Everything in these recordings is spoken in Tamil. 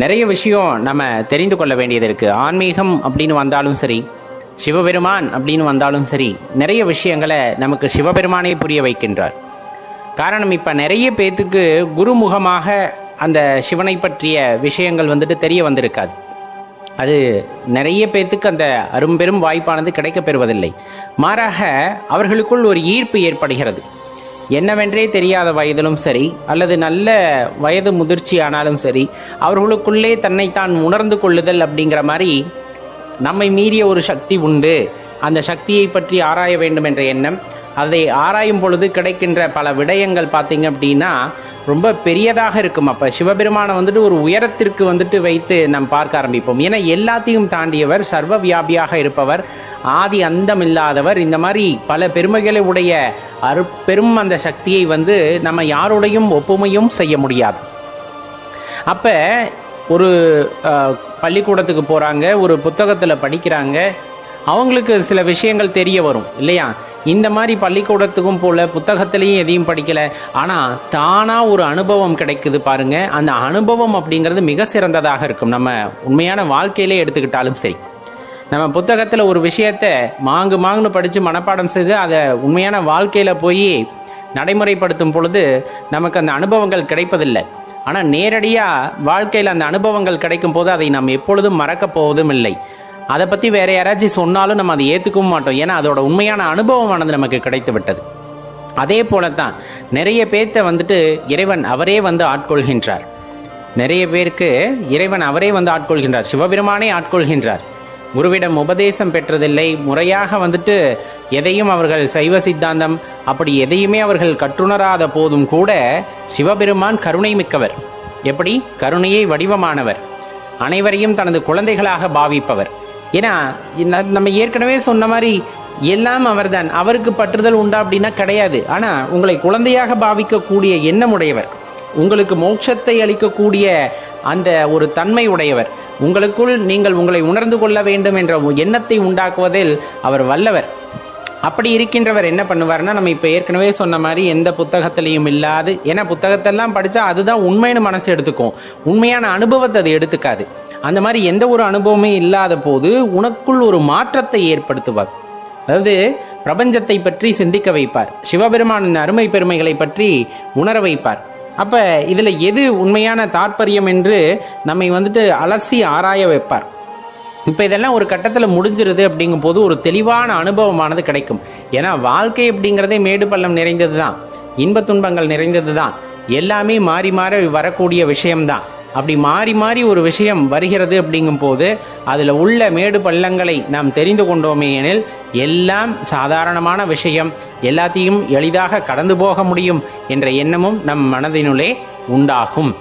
நிறைய விஷயம் நம்ம தெரிந்து கொள்ள வேண்டியது இருக்குது. ஆன்மீகம் அப்படின்னு வந்தாலும் சரி, சிவபெருமான் அப்படின்னு வந்தாலும் சரி, நிறைய விஷயங்களை நமக்கு சிவபெருமானே புரிய வைக்கின்றார். காரணம், இப்போ நிறைய பேத்துக்கு குருமுகமாக அந்த சிவனை பற்றிய விஷயங்கள் தெரிய வந்திருக்காது. அது நிறைய பேத்துக்கு அந்த அரும்பெரும் வாய்ப்பானது கிடைக்கப் பெறுவதில்லை. மாறாக அவர்களுக்குள் ஒரு ஈர்ப்பு ஏற்படுகிறது. என்னவென்றே தெரியாத வயதிலும் சரி, அல்லது நல்ல வயது முதிர்ச்சி ஆனாலும் சரி, அவர்களுக்குள்ளே தன்னைத்தான் உணர்ந்து கொள்ளுதல் அப்படிங்கிற மாதிரி நம்மை மீறிய ஒரு சக்தி உண்டு, அந்த சக்தியை பற்றி ஆராய வேண்டும் என்ற எண்ணம். அதை ஆராயும் பொழுது கிடைக்கின்ற பல விடயங்கள் பார்த்தீங்க அப்படின்னா ரொம்ப பெரியதாக இருக்கும். அப்போ சிவபெருமானை ஒரு உயரத்திற்கு வைத்து நாம் பார்க்க ஆரம்பிப்போம். ஏன்னா எல்லாத்தையும் தாண்டியவர், சர்வ வியாபியாக இருப்பவர், ஆதி அந்தம் இல்லாதவர். இந்த மாதிரி பல பெருமைகளை உடைய பெரும் அந்த சக்தியை நம்ம யாருடையும் ஒப்புமையும் செய்ய முடியாது. அப்போ ஒரு பள்ளிக்கூடத்துக்கு போகிறாங்க, ஒரு புத்தகத்தில் படிக்கிறாங்க, அவங்களுக்கு சில விஷயங்கள் தெரிய வரும் இல்லையா? இந்த மாதிரி பள்ளிக்கூடத்துக்கும் போல புத்தகத்திலையும் எதையும் படிக்கலை, ஆனால் தானாக ஒரு அனுபவம் கிடைக்குது பாருங்க. அந்த அனுபவம் அப்படிங்கிறது மிக சிறந்ததாக இருக்கும். நம்ம உண்மையான வாழ்க்கையிலே எடுத்துக்கிட்டாலும் சரி, நம்ம புத்தகத்தில் ஒரு விஷயத்தை மாங்குன்னு படித்து மனப்பாடம் செய்து அதை உண்மையான வாழ்க்கையில் போய் நடைமுறைப்படுத்தும் பொழுது நமக்கு அந்த அனுபவங்கள் கிடைப்பதில்லை. ஆனால் நேரடியாக வாழ்க்கையில் அந்த அனுபவங்கள் கிடைக்கும் போது அதை நாம் எப்பொழுதும் மறக்கப் போவதும் இல்லை. அதை பற்றி வேற யாராச்சும் சொன்னாலும் நம்ம அதை ஏற்றுக்கவும் மாட்டோம். ஏன்னா அதோட உண்மையான அனுபவமானது நமக்கு கிடைத்து விட்டது. அதே போலத்தான் நிறைய பேர்த்த இறைவன் அவரே ஆட்கொள்கின்றார். நிறைய பேருக்கு இறைவன் அவரே ஆட்கொள்கின்றார், சிவபெருமானே ஆட்கொள்கின்றார். குருவிடம் உபதேசம் பெற்றதில்லை, முறையாக எதையும் அவர்கள் சைவ சித்தாந்தம் அப்படி எதையுமே அவர்கள் கற்றுணராத போதும் கூட சிவபெருமான் கருணை மிக்கவர். எப்படி? கருணையை வடிவமானவர், அனைவரையும் தனது குழந்தைகளாக பாவிப்பவர். ஏன்னா நம்ம ஏற்கனவே சொன்ன மாதிரி எல்லாம் அவர்தான். அவருக்கு பற்றுதல் உண்டா அப்படின்னா கிடையாது. ஆனால் உங்களை குழந்தையாக பாவிக்கக்கூடிய எண்ணம் உடையவர், உங்களுக்கு மோட்சத்தை அளிக்கக்கூடிய அந்த ஒரு தன்மை உடையவர், உங்களுக்குள் நீங்கள் உங்களை உணர்ந்து கொள்ள வேண்டும் என்ற எண்ணத்தை உண்டாக்குவதில் அவர் வல்லவர். அப்படி இருக்கின்றவர் என்ன பண்ணுவார்னா, நம்ம இப்போ ஏற்கனவே சொன்ன மாதிரி எந்த புத்தகத்திலையும் இல்லாது, ஏன்னா புத்தகத்தெல்லாம் படித்தா அதுதான் உண்மையான மனசு எடுத்துக்கும், உண்மையான அனுபவத்தை அது எடுத்துக்காது. அந்த மாதிரி எந்த ஒரு அனுபவமே இல்லாத போது உனக்குள் ஒரு மாற்றத்தை ஏற்படுத்துவார். அதாவது பிரபஞ்சத்தை பற்றி சிந்திக்க வைப்பார், சிவபெருமானின் அருமை பெருமைகளை பற்றி உணர வைப்பார். அப்போ இதில் எது உண்மையான தாற்பயம் என்று நம்மை அலசி ஆராய வைப்பார். இப்போ இதெல்லாம் ஒரு கட்டத்தில் முடிஞ்சிருது அப்படிங்கும் போது ஒரு தெளிவான அனுபவமானது கிடைக்கும். ஏன்னா வாழ்க்கை அப்படிங்கிறதே மேடு பள்ளம் நிறைந்தது தான், இன்ப துன்பங்கள் நிறைந்தது தான், எல்லாமே மாறி மாறி வரக்கூடிய விஷயம்தான். அப்படி மாறி மாறி ஒரு விஷயம் வருகிறது அப்படிங்கும் போது அதில் உள்ள மேடு பள்ளங்களை நாம் தெரிந்து கொண்டோமே எனில் எல்லாம் சாதாரணமான விஷயம், எல்லாத்தையும் எளிதாக கடந்து போக முடியும் என்ற எண்ணமும் நம் மனதினுள்ளே உண்டாகும்.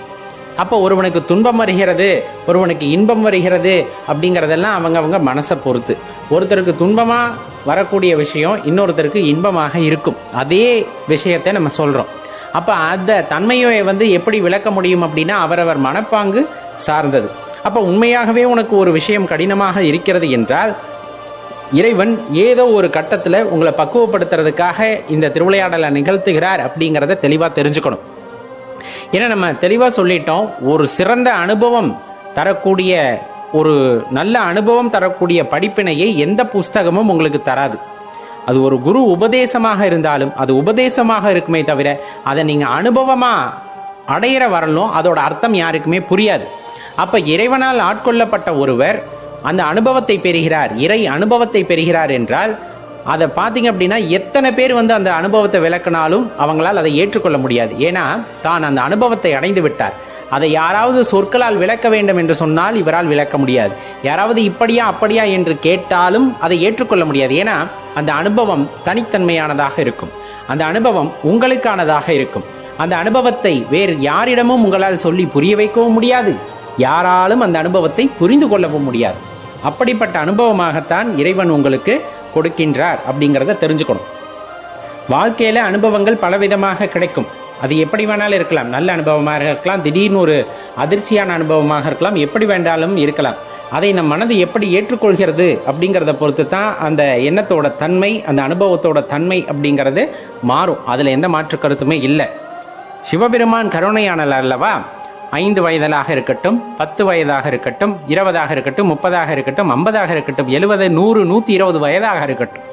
அப்போ ஒருவனுக்கு துன்பம் வருகிறது, ஒருவனுக்கு இன்பம் வருகிறது அப்படிங்கிறதெல்லாம் அவங்க மனசை பொறுத்து. ஒருத்தருக்கு துன்பமாக வரக்கூடிய விஷயம் இன்னொருத்தருக்கு இன்பமாக இருக்கும். அதே விஷயத்தை நம்ம சொல்கிறோம். அப்போ அந்த தன்மையை எப்படி விளக்க முடியும் அப்படின்னா அவரவர் மனப்பாங்கு சார்ந்தது. அப்போ உண்மையாகவே உனக்கு ஒரு விஷயம் கடினமாக இருக்கிறது என்றால் இறைவன் ஏதோ ஒரு கட்டத்தில் உங்களை பக்குவப்படுத்துறதுக்காக இந்த திருவிளையாடலை நிகழ்த்துகிறார் அப்படிங்கிறத தெளிவாக தெரிஞ்சுக்கணும். ஏன்னா நம்ம தெளிவாக சொல்லிட்டோம், ஒரு சிறந்த அனுபவம் தரக்கூடிய, ஒரு நல்ல அனுபவம் தரக்கூடிய படிப்பினையை எந்த புஸ்தகமும் உங்களுக்கு தராது. அது ஒரு குரு உபதேசமாக இருந்தாலும் அது உபதேசமாக இருக்குமே தவிர அதை நீங்கள் அனுபவமாக அடையிற வரலும் அதோட அர்த்தம் யாருக்குமே புரியாது. அப்போ இறைவனால் ஆட்கொள்ளப்பட்ட ஒருவர் அந்த அனுபவத்தை பெறுகிறார், இறை அனுபவத்தை பெறுகிறார் என்றால் அதை பார்த்தீங்க அப்படின்னா எத்தனை பேர் அந்த அனுபவத்தை விளக்கினாலும் அவங்களால் அதை ஏற்றுக்கொள்ள முடியாது. ஏன்னா தான் அந்த அனுபவத்தை அடைந்து விட்டார். அதை யாராவது சொற்களால் விளக்க வேண்டும் என்று சொன்னால் இவரால் விளக்க முடியாது. யாராவது இப்படியா அப்படியா என்று கேட்டாலும் அதை ஏற்றுக்கொள்ள முடியாது. ஏன்னா அந்த அனுபவம் தனித்தன்மையானதாக இருக்கும், அந்த அனுபவம் உங்களுக்கானதாக இருக்கும். அந்த அனுபவத்தை வேறு யாரிடமும் உங்களால் சொல்லி புரிய வைக்கவும் முடியாது, யாராலும் அந்த அனுபவத்தை புரிந்து கொள்ளவும் முடியாது. அப்படிப்பட்ட அனுபவமாகத்தான் இறைவன் உங்களுக்கு கொடுக்கின்றார் அப்படிங்கிறத தெரிஞ்சுக்கணும். வாழ்க்கையில் அனுபவங்கள் பலவிதமாக கிடைக்கும். அது எப்படி வேணாலும் இருக்கலாம், நல்ல அனுபவமாக இருக்கலாம், திடீர்னு ஒரு அதிர்ச்சியான அனுபவமாக இருக்கலாம், எப்படி வேண்டாலும் இருக்கலாம். அதை நம் மனது எப்படி ஏற்றுக்கொள்கிறது அப்படிங்கிறத பொறுத்து தான் அந்த எண்ணத்தோட தன்மை, அந்த அனுபவத்தோட தன்மை அப்படிங்கிறது மாறும். அதில் எந்த மாற்று கருத்துமே இல்லை. சிவபெருமான் கருணையானல் அல்லவா? 5 வயதாக இருக்கட்டும், 10 வயதாக இருக்கட்டும், 20ஆக இருக்கட்டும், 30ஆக இருக்கட்டும், 50ஆக இருக்கட்டும், 70, 100, 120 வயதாக இருக்கட்டும்,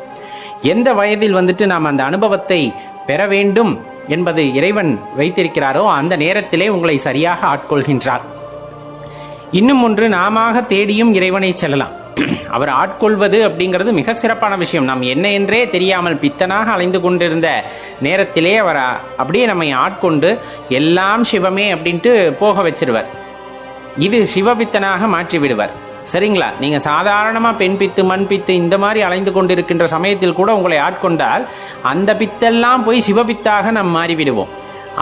எந்த வயதில் வந்துட்டு நாம் அந்த அனுபவத்தை பெற வேண்டும் என்பது இறைவன் வைத்திருக்கிறாரோ அந்த நேரத்திலே உங்களை சரியாக ஆட்கொள்கின்றார். இன்னும் ஒன்று, நாம தேடியும் இறைவனை செல்லலாம். அவர் ஆட்கொள்வது அப்படிங்கிறது மிக சிறப்பான விஷயம். நாம் என்ன என்றே தெரியாமல் பித்தனாக அலைந்து கொண்டிருந்த நேரத்திலே அவர் அப்படியே நம்மை ஆட்கொண்டு எல்லாம் சிவமே அப்படின்ட்டு போக வச்சிருவார். இது சிவபித்தனாக மாற்றி விடுவார். சரிங்களா? நீங்க சாதாரணமா பெண் பித்து, மண் பித்து இந்த மாதிரி அலைந்து கொண்டிருக்கின்ற சமயத்தில் கூட உங்களை ஆட்கொண்டால் அந்த பித்தெல்லாம் போய் சிவபித்தாக நாம் மாறிவிடுவோம்.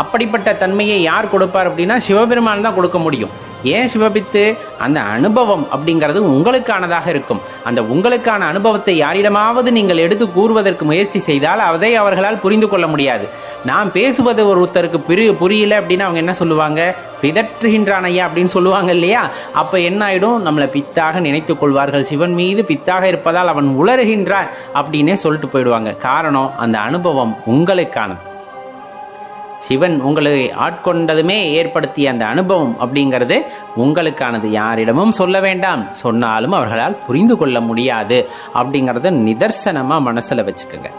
அப்படிப்பட்ட தன்மையை யார் கொடுப்பார் அப்படின்னா சிவபெருமான் தான் கொடுக்க முடியும். ஏன் சிவபித்து? அந்த அனுபவம் அப்படிங்கிறது உங்களுக்கானதாக இருக்கும். அந்த உங்களுக்கான அனுபவத்தை யாரிடமாவது நீங்கள் எடுத்து கூறுவதற்கு முயற்சி செய்தால் அதை அவர்களால் புரிந்து கொள்ள முடியாது. நாம் பேசுவது ஒருத்தருக்கு புரியல அப்படின்னா அவங்க என்ன சொல்லுவாங்க? பிதற்றுகின்றான் ஐயா அப்படின்னு சொல்லுவாங்க இல்லையா? அப்போ என்ன ஆயிடும்? நம்மளை பித்தாக நினைத்து கொள்வார்கள். சிவன் மீது பித்தாக இருப்பதால் அவன் உளறுகின்றான் அப்படின்னே சொல்லிட்டு போயிடுவாங்க. காரணம், அந்த அனுபவம் உங்களுக்கானது. சிவன் உங்களை ஆட்கொண்டதுமே ஏற்படுத்திய அந்த அனுபவம் அப்படிங்கிறது உங்களுக்கானது. யாரிடமும் சொல்ல வேண்டாம், சொன்னாலும் அவர்களால் புரிந்து கொள்ள முடியாது அப்படிங்கிறத நிதர்சனமாக மனசில் வச்சுக்கோங்க.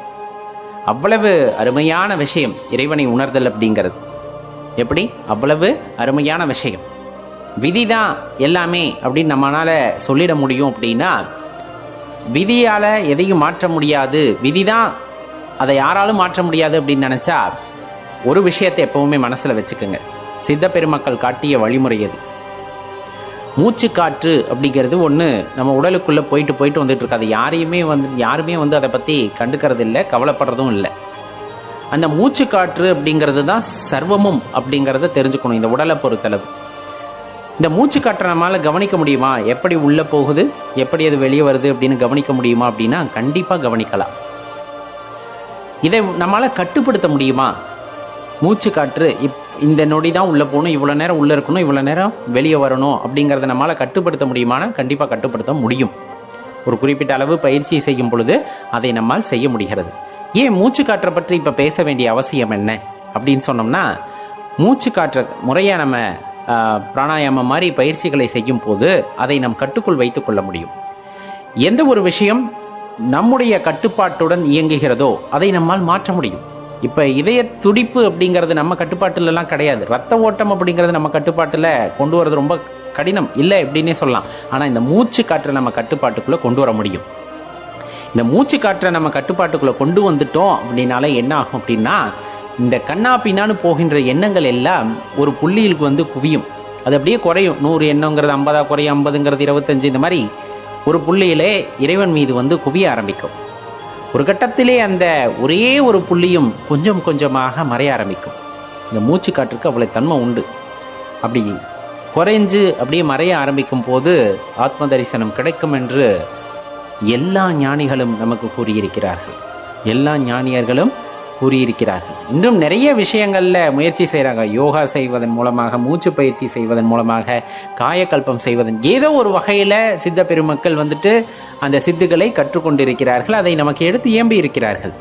அவ்வளவு அருமையான விஷயம் இறைவனை உணர்தல் அப்படிங்கிறது. எப்படி? அவ்வளவு அருமையான விஷயம். விதிதான் எல்லாமே அப்படின்னு நம்மளால சொல்லிட முடியும் அப்படின்னா, விதியால் எதையும் மாற்ற முடியாது, விதிதான் அதை யாராலும் மாற்ற முடியாது அப்படின்னு நினச்சா ஒரு விஷயத்தை எப்பவுமே மனசில் வச்சுக்கோங்க. சித்த பெருமக்கள் காட்டிய வழிமுறை அது. மூச்சு காற்று அப்படிங்கிறது ஒன்று நம்ம உடலுக்குள்ளே போயிட்டு வந்துட்டு இருக்கு. அது யாருமே வந்து அதை பற்றி கண்டுக்கிறது இல்லை, கவலைப்படுறதும் இல்லை. அந்த மூச்சு காற்று அப்படிங்கிறது தான் சர்வமும் அப்படிங்கிறத தெரிஞ்சுக்கணும் இந்த உடலை பொறுத்தளவு. இந்த மூச்சு காற்றை நம்மளால் கவனிக்க முடியுமா? எப்படி உள்ளே போகுது, எப்படி அது வெளியே வருது அப்படின்னு கவனிக்க முடியுமா அப்படின்னா கண்டிப்பாக கவனிக்கலாம். இதை நம்மளால் கட்டுப்படுத்த முடியுமா? மூச்சு காற்று இந்த நொடி தான் உள்ளே போகணும், இவ்வளோ நேரம் உள்ளே இருக்கணும், இவ்வளோ நேரம் வெளியே வரணும் அப்படிங்கிறத நம்மளால் கட்டுப்படுத்த முடியுமானா கண்டிப்பாக கட்டுப்படுத்த முடியும். ஒரு குறிப்பிட்ட அளவு பயிற்சி செய்யும் பொழுது அதை நம்மால் செய்ய முடிகிறது. ஏன் மூச்சு காற்றை பற்றி இப்போ பேச வேண்டிய அவசியம் என்ன அப்படின்னு சொன்னோம்னா, மூச்சு காற்றை முறையாக நம்ம பிராணாயாமம் மாதிரி பயிற்சிகளை செய்யும் போது அதை நம் கட்டுக்குள் வைத்துக் கொள்ள முடியும். எந்த ஒரு விஷயம் நம்முடைய கட்டுப்பாட்டுடன் இயங்குகிறதோ அதை நம்மால் மாற்ற முடியும். இப்போ இதய துடிப்பு அப்படிங்கிறது நம்ம கட்டுப்பாட்டுலலாம் கிடையாது. ரத்த ஓட்டம் அப்படிங்கிறது நம்ம கட்டுப்பாட்டில் கொண்டு வரது ரொம்ப கடினம் இல்லை எப்படின்னே சொல்லலாம். ஆனால் இந்த மூச்சு காற்றை நம்ம கட்டுப்பாட்டுக்குள்ளே கொண்டு வர முடியும். இந்த மூச்சு காற்றை நம்ம கட்டுப்பாட்டுக்குள்ளே கொண்டு வந்துட்டோம் அப்படின்னால என்ன ஆகும் அப்படின்னா, இந்த கண்ணா பின்னான்னு போகின்ற எண்ணங்கள் எல்லாம் ஒரு புள்ளியிலுக்கு வந்து குவியும். அது அப்படியே குறையும். 100 எண்ணங்கிறது 50 குறையும், 50ங்கிறது 25, இந்த மாதிரி ஒரு புள்ளியிலே இறைவன் மீது வந்து குவிய ஆரம்பிக்கும். ஒரு கட்டத்திலே அந்த ஒரே ஒரு புள்ளியும் கொஞ்சம் கொஞ்சமாக மறைய ஆரம்பிக்கும். இந்த மூச்சு காற்றுக்கு அவ்வளோ தன்மை உண்டு. அப்படி குறைஞ்சு அப்படியே மறைய ஆரம்பிக்கும் போது ஆத்ம தரிசனம் கிடைக்கும் என்று எல்லா ஞானிகளும் நமக்கு கூறியிருக்கிறார்கள். எல்லா ஞானியர்களும் கூறியிருக்கிறார்கள். இன்னும் நிறைய விஷயங்களில் முயற்சி செய்கிறாங்க. யோகா செய்வதன் மூலமாக, மூச்சு பயிற்சி செய்வதன் மூலமாக, காயக்கல்பம் செய்வதன் ஏதோ ஒரு வகையில் சித்த பெருமக்கள் வந்துட்டு அந்த சித்துக்களை கற்றுக்கொண்டிருக்கிறார்கள். அதை நமக்கு எடுத்து இயம்பி இருக்கிறார்கள்.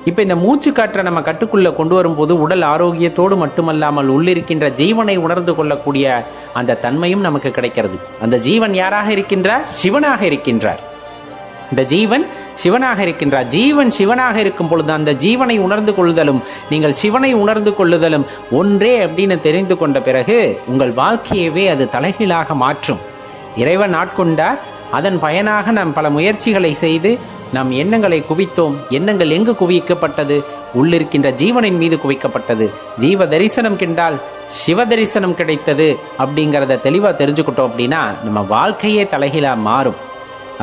இப்போ இந்த மூச்சு காற்றை நம்ம கட்டுக்குள்ளே கொண்டு வரும்போது உடல் ஆரோக்கியத்தோடு மட்டுமல்லாமல் உள்ளிருக்கின்ற ஜீவனை உணர்ந்து கொள்ளக்கூடிய அந்த தன்மையும் நமக்கு கிடைக்கிறது. அந்த ஜீவன் யாராக இருக்கின்றார்? சிவனாக இருக்கின்றார். இந்த ஜீவன் சிவனாக இருக்கின்றார். ஜீவன் சிவனாக இருக்கும் பொழுது அந்த ஜீவனை உணர்ந்து கொள்ளுதலும் நீங்கள் சிவனை உணர்ந்து கொள்ளுதலும் ஒன்றே அப்படின்னு தெரிந்து கொண்ட பிறகு உங்கள் வாழ்க்கையவே அது தலைகீழாக மாற்றும். இறைவன் ஆட்கொண்டார். அதன் பயனாக நாம் பல முயற்சிகளை செய்து நாம் எண்ணங்களை குவித்தோம். எண்ணங்கள் எங்கு குவிக்கப்பட்டது? உள்ளிருக்கின்ற ஜீவனின் மீது குவிக்கப்பட்டது. ஜீவ தரிசனம் கண்டால் சிவ தரிசனம் கிடைத்தது அப்படிங்கிறத தெளிவாக தெரிஞ்சுக்கிட்டோம் அப்படின்னா நம்ம வாழ்க்கையே தலைகீழாக மாறும்.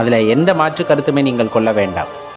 அதில் எந்த மாற்று கருத்துமே நீங்கள் கொள்ள வேண்டாம்.